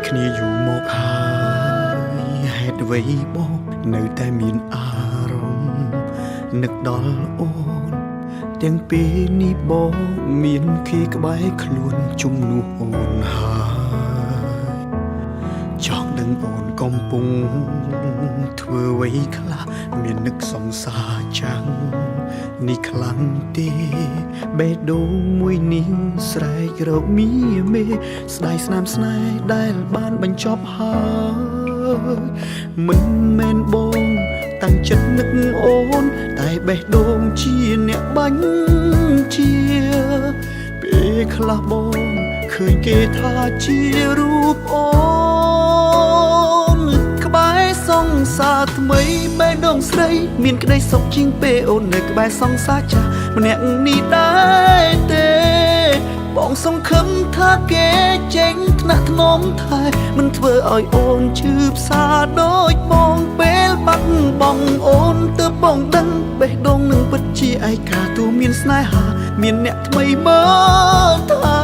គ្នាយូរមកហើយហេតុអ្វីបងនៅតែមានអារម្មណ៍នឹកដល់អូនទាំងពេលនេះបងមានគេក្បែរខ្លួនជំនួសអូនហើយចង់ដឹងអូនកំពុងធ្វើអ្វីខ្លះមាននឹកសង្សារចាំងនេះខ្លាំងទេបេះដូងមួយនេះស្រែករកមីមេស្ដាយស្នាមស្នេហ៍ដែលបានបញ្ចប់ហើយមិនមែនបងតាំងចិត្តនឹកអូនតែបេះដូងជាអ្នកបាញ់ជាពេលខ្លះបងឃើញគេថាជារូបអូនក្បែរសង្សារថ្មីបេះដូងស្រីមានក្តីសុខជាងពេលអូននៅក្បែរសង្សារចាស់ម្នាក់នេះដែរទេបងសង្ឃឹមថាគេចេញថ្នាក់ថ្នមថែមិនធ្វើឲ្យអូនឈឺផ្សាដូចបងពេលបាត់បង់អូនទើបបងដឹងបេះដូងនឹងពិតជាឯកាទោះមានស្នេហាមានអ្នកថ្មីមើលថែ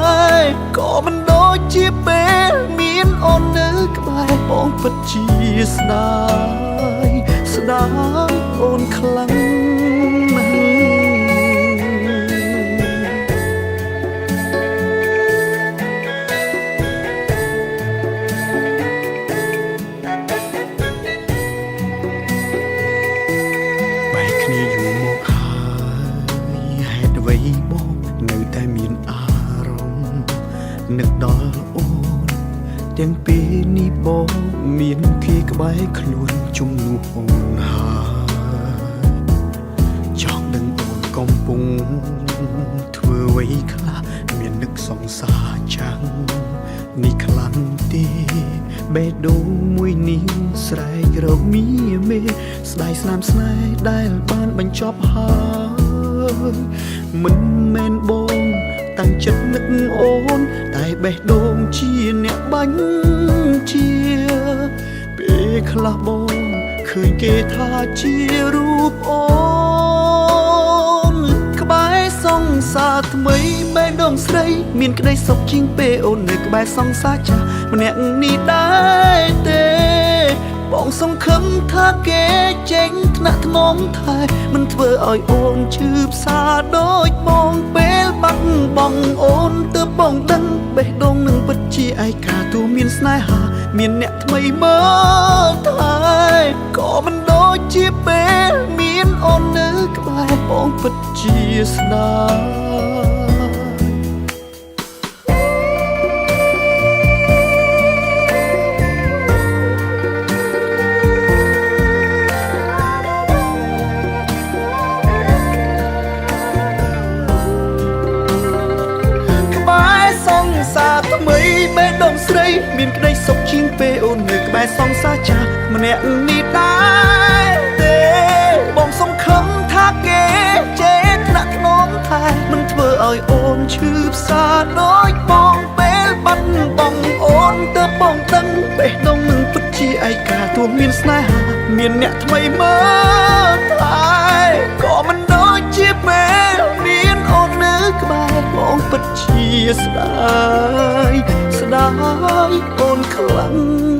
ក៏មិនដូចជាពេលមានអូននៅក្បែរបងពិតជាស្ដាយអូនខ្លាំងណាស់បែកគ្នាយូរមកហើយហេតុអ្វីបងនៅតែមានអារម្មណ៍នឹកដល់អូនទាំងពេលនេះបងមានគេក្បែរខ្លួនជំនួសអូនហើយចង់ដឹងអូនកំពុងធ្វើអ្វីខ្លះមាននឹកសង្សារចាំងនេះខ្លាំងទេបេះដូងមួយនេះស្រែករកមីមេស្ដាយស្នាមស្នេហ៍ដែលបានបញ្ចប់ហើយមិនមែនបងតាំងចិត្តនឹកអូនតែបេះដូងជាអ្នកបាញ់ជាពេលខ្លះបងឃើញគេថាជារូបអូនក្បែរសង្សារថ្មីបេះដូងស្រីមានក្តីសុខជាងពេលអូននៅក្បែរសង្សារចាស់ម្នាក់នេះដែរទេបងសង្ឃឹមថាគេចេញថ្នាក់ថ្នមថែមិនធ្វើឲ្យអូនឈឺផ្សាដូចបងពេលបាត់បង់អូនទើបបងដឹងបេះដូងនឹងពិតជាឯកាទោះមានស្នេហាមានអ្នកថ្មីមើលថែក៏មិនដូចជាពេលមានអូននៅក្បែរបងពិតជាស្ដាយថ្មីបេះដូងស្រីមានក្តីសុខជាងពេលអូននៅក្បែរសង្សារចាស់ម្នាក់នេះដែរទេបងសង្ឃឹមថាគេចេះថ្នាក់ថ្នមថែមិនធ្វើឲ្យអូនឈឺផ្សាដូចបងពេលបាត់បង់អូនទើបបងដឹងបេះដូងនឹងពិតជាឯកាទោះមានស្នេហាមានអ្នកថ្មីមើលថែក៏មិនដូចជាពេលមានអូននៅក្បែរបងពិតជាស្ដាយអូនខ្លាំង